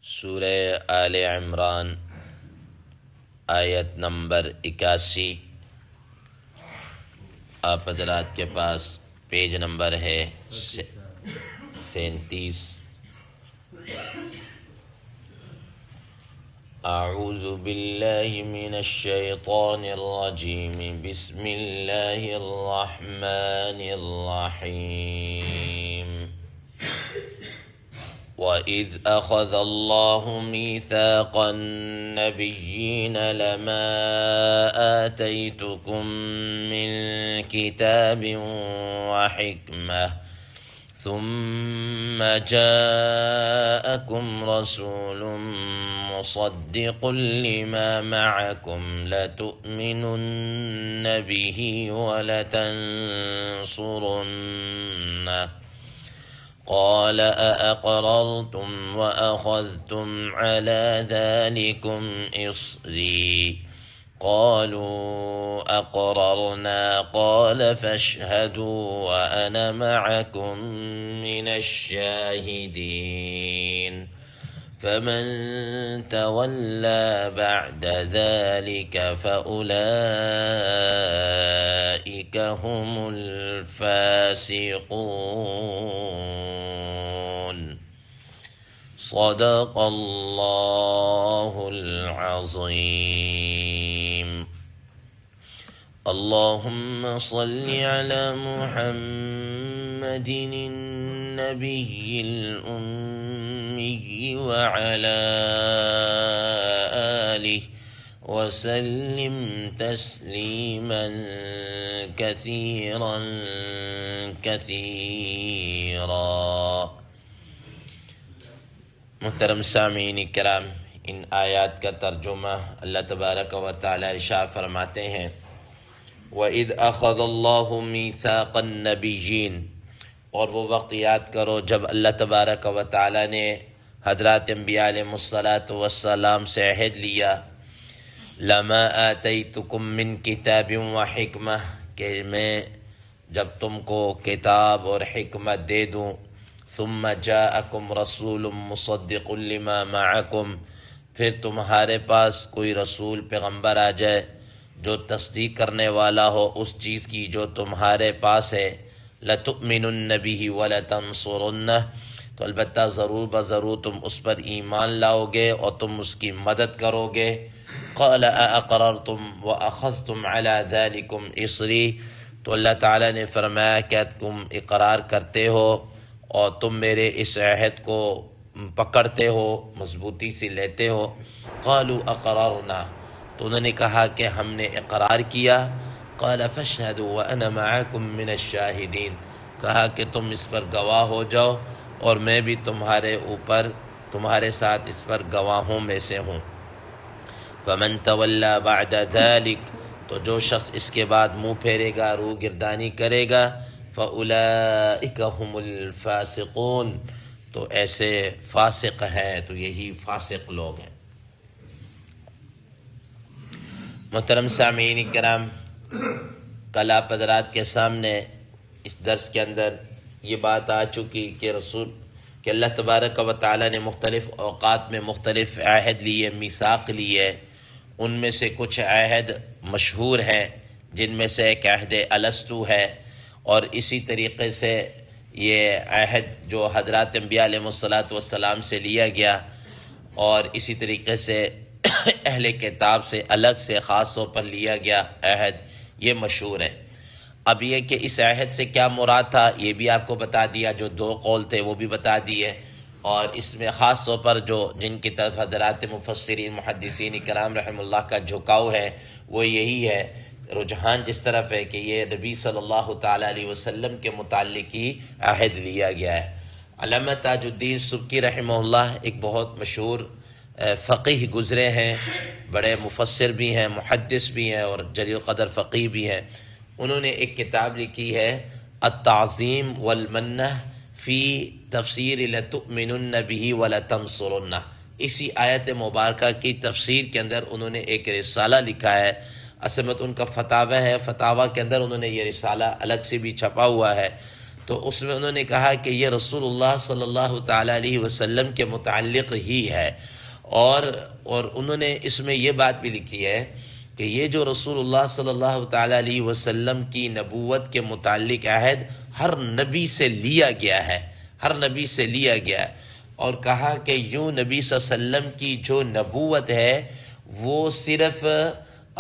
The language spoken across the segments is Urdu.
سورہ آل عمران آیت نمبر 81۔ آپ حضرات کے پاس پیج نمبر ہے 37۔ اعوذ باللہ من الشیطان الرجیم، بسم اللہ الرحمن الرحیم۔ وَإِذْ أَخَذَ اللَّهُ مِيثَاقَ النَّبِيِّينَ لَمَا آتَيْتُكُم مِّن كِتَابٍ وَحِكْمَةٍ ثُمَّ جَاءَكُمْ رَسُولٌ مُصَدِّقٌ لِّمَا مَعَكُمْ لَتُؤْمِنُنَّ بِهِ وَلَتَنصُرُنَّهُ قال أأقررتم وأخذتم على ذلكم إصري قالوا أقررنا قال فاشهدوا وأنا معكم من الشاهدين فمن تولى بعد ذلك فأولئك هم الفاسقون۔ صدق الله العظيم۔ اللهم صل على محمد النبي الأمي وعلى آله وسلم تسليما كثيرا كثيرا۔ محترم سامعین کرام، ان آیات کا ترجمہ اللہ تبارک و تعالی ارشاد فرماتے ہیں، وَإِذْ أَخَذَ اللَّهُ مِيثَاقَ النَّبِيِّينَ، اور وہ وقت یاد کرو جب اللہ تبارک و تعالی نے حضرات انبیاء علیہ السلام سے عہد لیا، لَمَا آتَيْتُكُم مِّن كِتَابٍ وَحِكْمَةٍ، کہ میں جب تم کو کتاب اور حکمت دے دوں، ثُمَّ جَاءَكُمْ رَسُولٌ مُصَدِّقٌ لِّمَا مَعَكُمْ، پھر تمہارے پاس کوئی رسول پیغمبر آ جائے جو تصدیق کرنے والا ہو اس چیز کی جو تمہارے پاس ہے، لَتُؤْمِنُنَّ بِهِ وَلَتَنصُرُنَّهُ، تو البتہ ضرور بضرور تم اس پر ایمان لاؤ گے اور تم اس کی مدد کرو گے۔ قَالَ أَأَقْرَرْتُمْ وَأَخَذْتُمْ عَلَى ذَلِكُمْ إِصْرِي، تو اللہ تعالیٰ نے فرمایا کہ تم اقرار کرتے ہو اور تم میرے اس عہد کو پکڑتے ہو، مضبوطی سے لیتے ہو۔ قالوا اقررنا، تو انہوں نے کہا کہ ہم نے اقرار کیا۔ قال فاشهدوا وانا معكم من الشاہدین، کہا کہ تم اس پر گواہ ہو جاؤ اور میں بھی تمہارے ساتھ اس پر گواہوں میں سے ہوں۔ فمن تولى بعد ذلك، تو جو شخص اس کے بعد منہ پھیرے گا، روح گردانی کرے گا، فاولئک هم الفاسقون، تو ایسے فاسق ہیں، تو یہی فاسق لوگ ہیں۔ محترم سامعین کرام، کل آپ حضرات کے سامنے اس درس کے اندر یہ بات آ چکی کہ اللہ تبارک و تعالیٰ نے مختلف اوقات میں مختلف عہد لیے، میثاق لیے، ان میں سے کچھ عہد مشہور ہیں جن میں سے ایک عہد الستو ہے، اور اسی طریقے سے یہ عہد جو حضرات انبیاء علیہ السلام سے لیا گیا، اور اسی طریقے سے اہل کتاب سے الگ سے خاص طور پر لیا گیا عہد، یہ مشہور ہے۔ اب یہ کہ اس عہد سے کیا مراد تھا یہ بھی آپ کو بتا دیا، جو دو قول تھے وہ بھی بتا دیے، اور اس میں خاص طور پر جن کی طرف حضرات مفسرین محدثین کرام رحم اللہ کا جھکاؤ ہے وہ یہی ہے، رجحان جس طرف ہے کہ یہ نبی صلی اللہ تعالیٰ علیہ وسلم کے متعلق ہی عہد لیا گیا ہے۔ علامہ تاج الدین سبکی رحمہ اللہ ایک بہت مشہور فقیہ گزرے ہیں، بڑے مفسر بھی ہیں، محدث بھی ہیں، اور جلیل قدر فقیہ بھی ہیں۔ انہوں نے ایک کتاب لکھی ہے التعظیم والمنہ فی تفسیر لتؤمنن بہ ولتنصرنہ، اسی آیت مبارکہ کی تفسیر کے اندر انہوں نے ایک رسالہ لکھا ہے، اصل میں تو ان کا فتاوی ہے، فتاوی کے اندر انہوں نے یہ رسالہ الگ سے بھی چھپا ہوا ہے، تو اس میں انہوں نے کہا کہ یہ رسول اللہ صلی اللہ تعالیٰ علیہ وسلم کے متعلق ہی ہے، اور انہوں نے اس میں یہ بات بھی لکھی ہے کہ یہ جو رسول اللہ صلی اللہ تعالیٰ علیہ وسلم کی نبوت کے متعلق عہد ہر نبی سے لیا گیا ہے، ہر نبی سے لیا گیا ہے، اور کہا کہ یوں نبی صلی اللہ علیہ وسلم کی جو نبوت ہے وہ صرف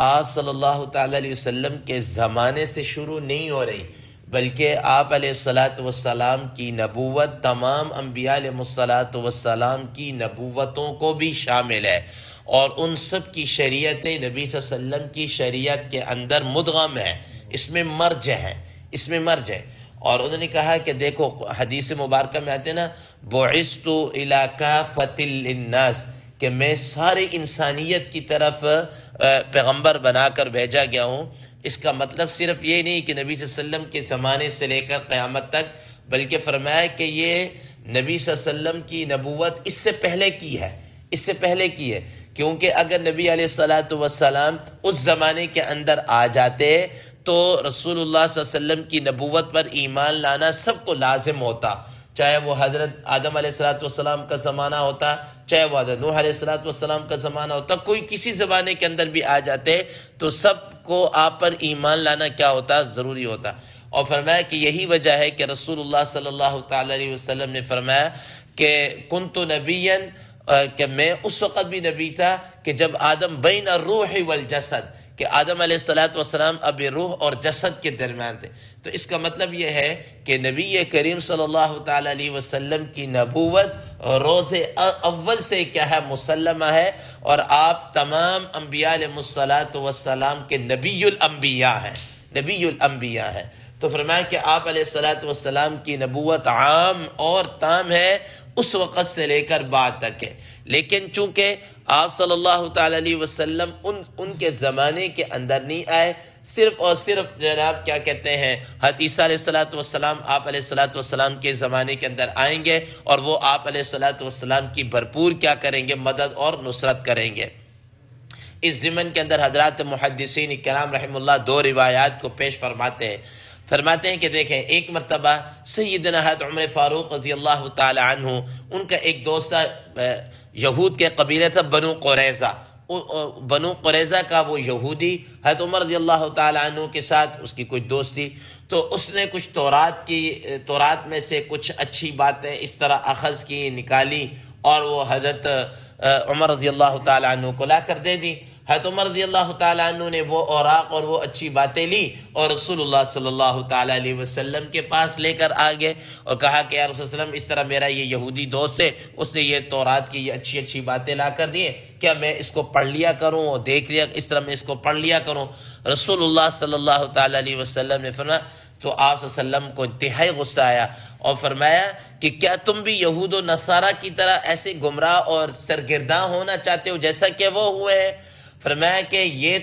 آپ صلی اللہ تعالیٰ علیہ وسلم کے زمانے سے شروع نہیں ہو رہی، بلکہ آپ علیہ الصلاۃ والسلام کی نبوت تمام انبیاء علیہ الصلاۃ والسلام کی نبوتوں کو بھی شامل ہے، اور ان سب کی شریعتیں نبی صلی اللہ علیہ وسلم کی شریعت کے اندر مدغم ہیں، اس میں مرج ہے، اس میں مرج ہے۔ اور انہوں نے کہا کہ دیکھو حدیث مبارکہ میں آتے نا، بعثت الی کافۃ للناس، کہ میں سارے انسانیت کی طرف پیغمبر بنا کر بھیجا گیا ہوں۔ اس کا مطلب صرف یہ نہیں کہ نبی صلی اللہ علیہ وسلم کے زمانے سے لے کر قیامت تک، بلکہ فرمایا کہ یہ نبی صلی اللہ علیہ وسلم کی نبوت اس سے پہلے کی ہے، اس سے پہلے کی ہے، کیونکہ اگر نبی علیہ الصلاۃ والسلام اس زمانے کے اندر آ جاتے تو رسول اللہ صلی اللہ علیہ وسلم کی نبوت پر ایمان لانا سب کو لازم ہوتا، چاہے وہ حضرت آدم علیہ الصلاۃ والسلام کا زمانہ ہوتا، چاہے وہ حضرت نوح علیہ الصلاۃ والسلام کا زمانہ ہوتا، کوئی کسی زمانے کے اندر بھی آ جاتے تو سب کو آپ پر ایمان لانا کیا ہوتا؟ ضروری ہوتا۔ اور فرمایا کہ یہی وجہ ہے کہ رسول اللہ صلی اللہ تعالیٰ علیہ وسلم نے فرمایا کہ کنت نبیا، کہ میں اس وقت بھی نبی تھا کہ جب آدم بین الروح والجسد، کہ آدم علیہ الصلاۃ والسلام اب روح اور جسد کے درمیان تھے۔ تو اس کا مطلب یہ ہے کہ نبی کریم صلی اللہ تعالیٰ علیہ وسلم کی نبوت روز اول سے کیا ہے؟ مسلمہ ہے، اور آپ تمام انبیاء علیہ الصلاۃ والسلام کے نبی الانبیاء ہیں، نبی الانبیاء ہیں۔ تو فرمایا کہ آپ علیہ الصلاۃ والسلام کی نبوت عام اور تام ہے، اس وقت سے لے کر بعد تک ہے، لیکن چونکہ آپ صلی اللہ تعالیٰ علیہ وسلم ان کے زمانے کے اندر نہیں آئے، صرف اور صرف جناب کیا کہتے ہیں حضرت عیسیٰ علیہ الصلاۃ والسلام آپ علیہ الصلاۃ والسلام کے زمانے کے اندر آئیں گے، اور وہ آپ علیہ الصلاۃ والسلام کی بھرپور کیا کریں گے؟ مدد اور نصرت کریں گے۔ اس ضمن کے اندر حضرات محدثین کرام رحمہ اللہ دو روایات کو پیش فرماتے ہیں کہ دیکھیں، ایک مرتبہ سیدنا حضرت عمر فاروق رضی اللہ تعالی عنہ، ان کا ایک دوست یہود کے قبیلے تھا بنو قریظہ، بنو قریظہ کا وہ یہودی حضرت عمر رضی اللہ تعالی عنہ کے ساتھ اس کی کچھ دوستی، تو اس نے کچھ تورات میں سے کچھ اچھی باتیں اس طرح اخذ کی، نکالی، اور وہ حضرت عمر رضی اللہ تعالی عنہ کو لا کر دے دی۔ حضرت عمر رضی اللہ تعالیٰ عنہ نے وہ اوراق اور وہ اچھی باتیں لی اور رسول اللہ صلی اللہ تعالیٰ علیہ وسلم کے پاس لے کر آگے، اور کہا کہ یا رسول اللہ علیہ وسلم، اس طرح میرا یہ یہودی دوست ہے، اس نے یہ تورات کی یہ اچھی باتیں لا کر دی، کیا میں اس کو پڑھ لیا کروں اور دیکھ لیا، اس طرح میں اس کو پڑھ لیا کروں؟ رسول اللہ صلی اللہ تعالیٰ علیہ وسلم نے فرمایا، تو آپ صلی اللہ علیہ وسلم کو انتہائی غصہ آیا اور فرمایا کہ کیا تم بھی یہود و نصارہ کی طرح ایسے گمراہ اور سرگرداں ہونا چاہتے ہو جیسا کہ وہ ہوئے ہیں؟ فرمایا کہ یہ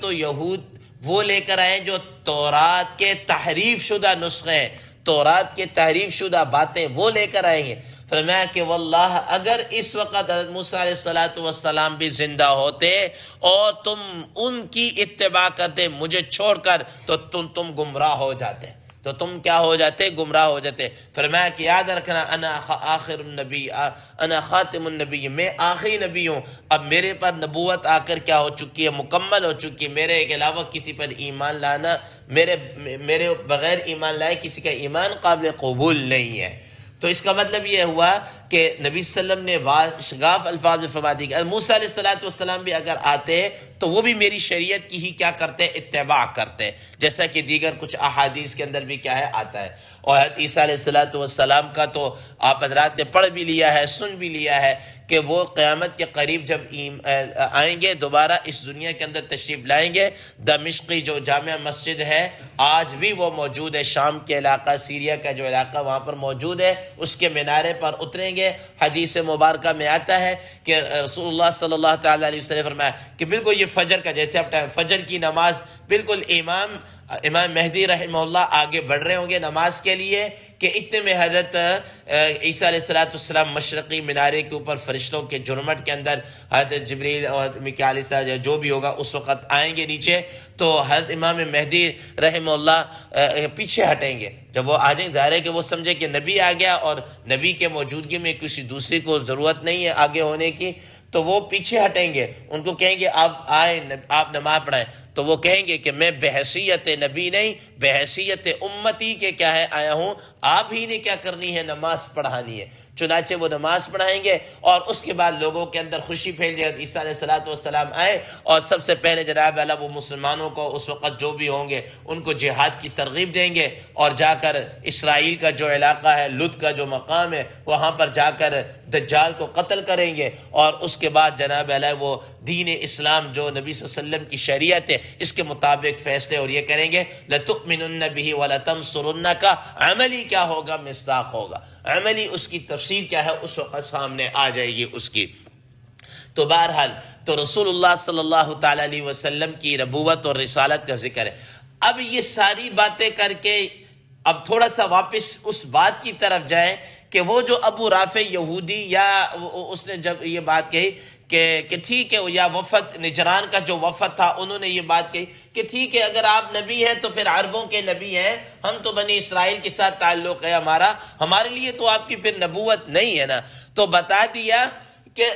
تو یہود وہ لے کر آئے جو تورات کے تحریف شدہ نسخے ہیں، تورات کے تحریف شدہ باتیں وہ لے کر آئیں گے۔ فرمایا کہ واللہ اگر اس وقت حضرت موسیٰ علیہ الصلاۃ والسلام بھی زندہ ہوتے اور تم ان کی اتباع کرتے مجھے چھوڑ کر، تو تم گمراہ ہو جاتے، تو تم کیا ہو جاتے؟ گمراہ ہو جاتے۔ فرمایا کہ یاد رکھنا، انا آخر النبی، انا خاتم النبی، میں آخری نبی ہوں، اب میرے پر نبوت آ کر کیا ہو چکی ہے؟ مکمل ہو چکی ہے۔ میرے کے علاوہ کسی پر ایمان لانا، میرے بغیر ایمان لائے کسی کا ایمان قابل قبول نہیں ہے۔ تو اس کا مطلب یہ ہوا کہ نبی صلی اللہ علیہ وسلم نے واشگاف الفاظ میں فرما دی کہ موسیٰ علیہ الصلاۃ والسلام بھی اگر آتے تو وہ بھی میری شریعت کی ہی کیا کرتے؟ اتباع کرتے، جیسا کہ دیگر کچھ احادیث کے اندر بھی کیا ہے؟ آتا ہے۔ اور حضرت عیسیٰ علیہ الصلاۃ والسلام کا تو آپ حضرات نے پڑھ بھی لیا ہے، سن بھی لیا ہے کہ وہ قیامت کے قریب جب آئیں گے، دوبارہ اس دنیا کے اندر تشریف لائیں گے، دمشقی جو جامع مسجد ہے آج بھی وہ موجود ہے، شام کے علاقہ، سیریا کا جو علاقہ وہاں پر موجود ہے، اس کے مینارے پر اتریں گے۔ حدیث مبارکہ میں آتا ہے کہ رسول اللہ صلی اللہ تعالیٰ علیہ وسلم نے فرمایا کہ بالکل یہ فجر کا، جیسے اب فجر کی نماز بالکل امام امام مہدی رحمہ اللہ آگے بڑھ رہے ہوں گے نماز کے لیے کہ اتنے میں حضرت عیسیٰ علیہ السلام مشرقی مینارے کے اوپر فرشتوں کے جرمٹ کے اندر حضرت جبریل اور میکائیل علیہ السلام جو بھی ہوگا اس وقت آئیں گے نیچے، تو حضرت امام مہدی رحمہ اللہ پیچھے ہٹیں گے۔ جب وہ آ جائیں، ظاہر ہے کہ وہ سمجھے کہ نبی آ گیا اور نبی کے موجودگی میں کسی دوسری کو ضرورت نہیں ہے آگے ہونے کی، تو وہ پیچھے ہٹیں گے، ان کو کہیں گے آپ آئیں، آپ نماز پڑھائیں، تو وہ کہیں گے کہ میں بحیثیت نبی نہیں، بحیثیت امتی کے کیا ہے آیا ہوں، آپ ہی نے کیا کرنی ہے، نماز پڑھانی ہے۔ چنانچہ وہ نماز پڑھائیں گے اور اس کے بعد لوگوں کے اندر خوشی پھیل جائے، عیسیٰ علیہ السلام آئے اور سب سے پہلے جناب اللہ وہ مسلمانوں کو اس وقت جو بھی ہوں گے ان کو جہاد کی ترغیب دیں گے، اور جا کر اسرائیل کا جو علاقہ ہے، لد کا جو مقام ہے، وہاں پر جا کر دجال کو قتل کریں گے، اور اس کے بعد جناب اللہ وہ دین اسلام جو نبی صلی اللہ علیہ وسلم کی شریعت ہے اس کے مطابق فیصلے اور یہ کریں گے۔ لَتُؤْمِنُنَّ بِهِ وَلَتَنْصُرُنَّ کا عملی کیا ہوگا، مصداق ہوگا، عملی اس کی تفسیر کیا ہے اس وقت سامنے آ جائے گی اس کی۔ تو بہرحال تو رسول اللہ صلی اللہ تعالی علیہ وسلم کی نبوت اور رسالت کا ذکر ہے۔ اب یہ ساری باتیں کر کے اب تھوڑا سا واپس اس بات کی طرف جائیں کہ وہ جو ابو رافع یہودی یا اس نے جب یہ بات کہی کہ ٹھیک ہے، یا وفد نجران کا جو وفد تھا انہوں نے یہ بات کہی کہ ٹھیک ہے اگر آپ نبی ہیں تو پھر عربوں کے نبی ہیں، ہم تو بنی اسرائیل کے ساتھ تعلق ہے ہمارا، ہمارے لیے تو آپ کی پھر نبوت نہیں ہے نا۔ تو بتا دیا کہ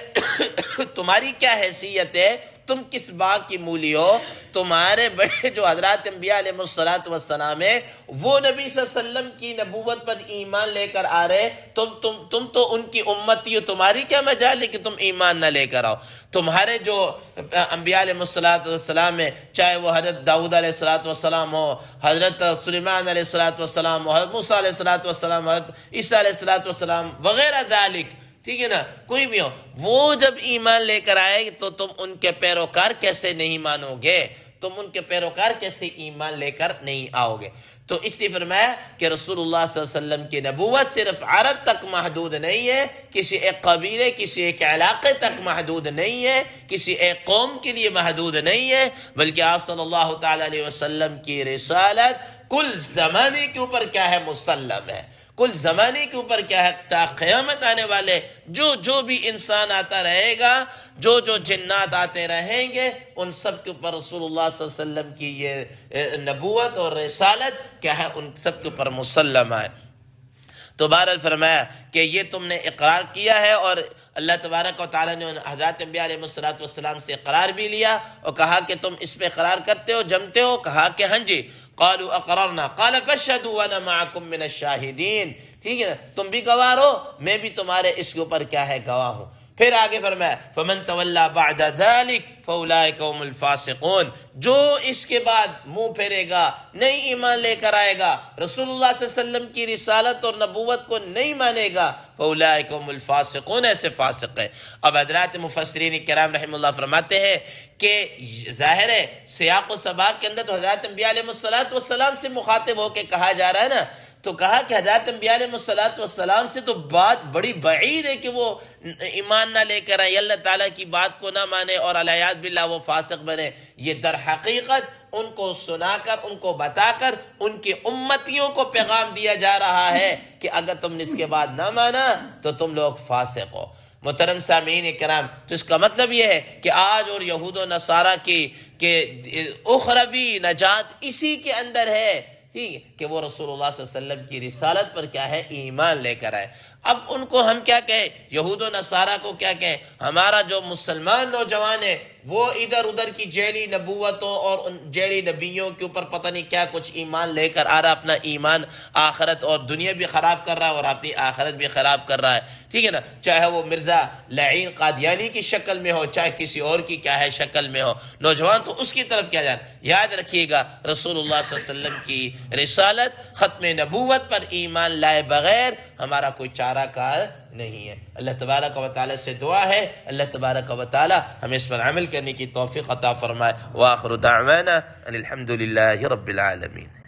تمہاری کیا حیثیت ہے، تم کس باغ کی مولی ہو، تمہارے بڑے جو حضرات انبیاء علیہ السلام ہیں وہ نبی صلی اللہ علیہ وسلم کی نبوت پر ایمان لے کر آ رہے، تم تو ان کی امتی ہو، تمہاری کیا مجال ہے کہ تم ایمان نہ لے کر آؤ۔ تمہارے جو انبیاء علیہ السلام ہیں، چاہے وہ حضرت داؤد علیہ السلام ہو، حضرت سلیمان علیہ السلام ہو، حضرت موسیٰ علیہ السلام، حضرت عیسیٰ علیہ السلام وغیرہ ذالک، ٹھیک ہے نا، کوئی بھی ہو، وہ جب ایمان لے کر آئے تو تم ان کے پیروکار کیسے نہیں مانو گے، تم ان کے پیروکار کیسے ایمان لے کر نہیں آؤ گے۔ تو اس لیے فرمایا کہ رسول اللہ صلی اللہ علیہ وسلم کی نبوت صرف عرب تک محدود نہیں ہے، کسی ایک قبیلے، کسی ایک علاقے تک محدود نہیں ہے، کسی ایک قوم کے لیے محدود نہیں ہے، بلکہ آپ صلی اللہ تعالی علیہ وسلم کی رسالت کل زمانے کے اوپر کیا ہے، مسلم ہے، کل زمانے کے اوپر کیا ہے، تا قیامت آنے والے جو بھی انسان آتا رہے گا، جو جنات آتے رہیں گے، ان سب کے اوپر رسول اللہ صلی اللہ علیہ وسلم کی یہ نبوت اور رسالت کیا ہے، ان سب کے اوپر مسلم ہے۔ تو بہرحال فرمایا کہ یہ تم نے اقرار کیا ہے، اور اللہ تبارک و تعالیٰ نے حضرات انبیاء علیہ السلام سے اقرار بھی لیا اور کہا کہ تم اس پہ اقرار کرتے ہو، جمتے ہو، کہا کہ ہاں جی، قالوا اقررنا قال فاشهدوا وانا معكم من الشاہدین، ٹھیک ہے نا، تم بھی گواہ ہو، میں بھی تمہارے اس کے اوپر کیا ہے، گواہ ہوں۔ پھر آگے فرمایا فمن تولى بعد ذلك فاولئك هم الفاسقون، جو اس کے بعد منہ پھیرے گا، نہیں ایمان لے کر آئے گا، رسول اللہ صلی اللہ علیہ وسلم کی رسالت اور نبوت کو نہیں مانے گا، فاولئک هم الفاسقون، ایسے فاسق ہے۔ اب حضرات مفسرین کرام رحم اللہ فرماتے ہیں کہ ظاہر ہے سیاق و سباق کے اندر تو حضرات انبیاء علیہ السلام سے مخاطب ہو کے کہا جا رہا ہے نا، تو کہا کہ حضرات انبیاء علیہ السلام سے تو بات بڑی بعید ہے کہ وہ ایمان نہ لے کر آئے، اللہ تعالیٰ کی بات کو نہ مانے اور علیہ باللہ وہ فاسق بنے۔ یہ در حقیقت ان کو سنا کر، ان کو بتا کر، ان کی امتیوں کو پیغام دیا جا رہا ہے کہ اگر تم نے اس کے بعد نہ مانا تو تم لوگ فاسق ہو۔ محترم سامعین کرام، تو اس کا مطلب یہ ہے کہ آج اور یہود و نصارہ کی کہ اخروی نجات اسی کے اندر ہے، کہ وہ رسول اللہ صلی اللہ علیہ وسلم کی رسالت پر کیا ہے، ایمان لے کر آئے۔ اب ان کو ہم کیا کہیں، یہود و نصارہ کو کیا کہیں، ہمارا جو مسلمان نوجوان ہے وہ ادھر ادھر کی جیلی نبوتوں اور ان جیلی نبیوں کے اوپر پتہ نہیں کیا کچھ ایمان لے کر آ رہا، اپنا ایمان آخرت اور دنیا بھی خراب کر رہا ہے اور اپنی آخرت بھی خراب کر رہا ہے، ٹھیک ہے نا، چاہے وہ مرزا لعین قادیانی کی شکل میں ہو، چاہے کسی اور کی کیا ہے شکل میں ہو، نوجوان تو اس کی طرف کیا جائے۔ یاد رکھیے گا رسول اللہ صلی اللہ علیہ وسلم کی رسالت، ختم نبوت پر ایمان لائے بغیر ہمارا کوئی چارہ کار نہیں ہے۔ اللہ تبارک و تعالی سے دعا ہے اللہ تبارک و تعالی ہمیں اس پر عمل کرنے کی توفیق عطا فرمائے۔ وآخر دعوانا ان الحمد للہ رب العالمین۔